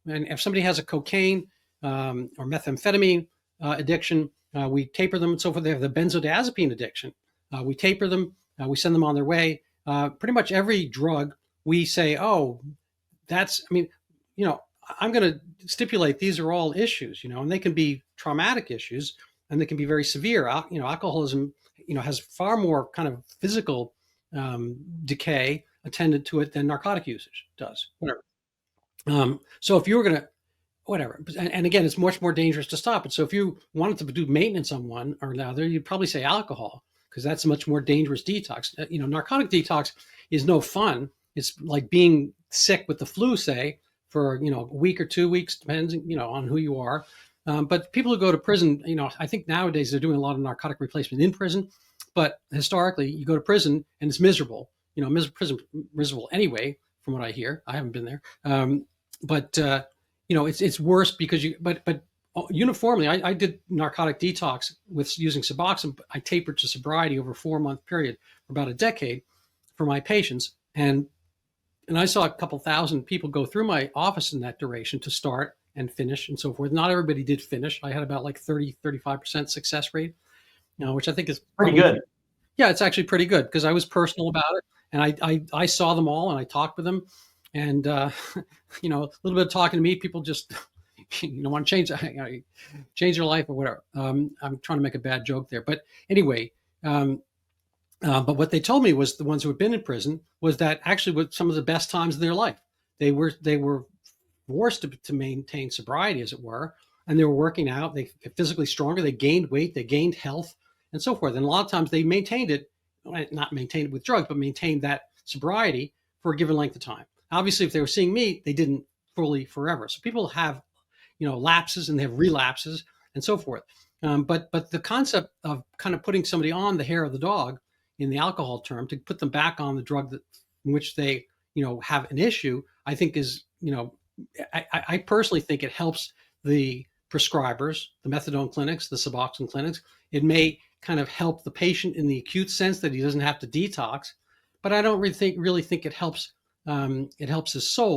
And if somebody has a cocaine or methamphetamine addiction, we taper them and so forth. They have the benzodiazepine addiction. We taper them. We send them on their way. Pretty much every drug we say, oh, that's, I mean, I'm going to stipulate these are all issues, and they can be traumatic issues and they can be very severe. Alcoholism, has far more kind of physical decay attendant to it than narcotic usage does. Whatever. So if you were going to, whatever, and again, it's much more dangerous to stop it. So if you wanted to do maintenance on one or another, you'd probably say alcohol because that's a much more dangerous detox. Narcotic detox is no fun. It's like being sick with the flu, say, for a week or 2 weeks, depends on who you are. But people who go to prison, I think nowadays they're doing a lot of narcotic replacement in prison. But historically, you go to prison and it's miserable. Prison miserable anyway, from what I hear. I haven't been there, but it's worse because but uniformly, I did narcotic detox with using Suboxone. I tapered to sobriety over a 4-month period for about a decade for my patients, and I saw a couple thousand people go through my office in that duration to start and finish and so forth. Not everybody did finish. I had about like 35% success rate, which I think is pretty good. Yeah, it's actually pretty good because I was personal about it, and I saw them all and I talked with them, and a little bit of talking to me, people just want to change their life or whatever. I'm trying to make a bad joke there, but anyway. But what they told me was the ones who had been in prison was that actually were some of the best times of their life. They were forced to maintain sobriety, as it were, and they were working out. They get physically stronger. They gained weight. They gained health, and so forth. And a lot of times they maintained it, not maintained it with drugs, but maintained that sobriety for a given length of time. Obviously, if they were seeing me, they didn't fully forever. So people have, lapses and they have relapses and so forth. But the concept of kind of putting somebody on the hair of the dog in the alcohol term to put them back on the drug in which they, have an issue, I think is, I personally think it helps the prescribers, the methadone clinics, the Suboxone clinics. It may kind of help the patient in the acute sense that he doesn't have to detox, but I don't really think it helps his soul.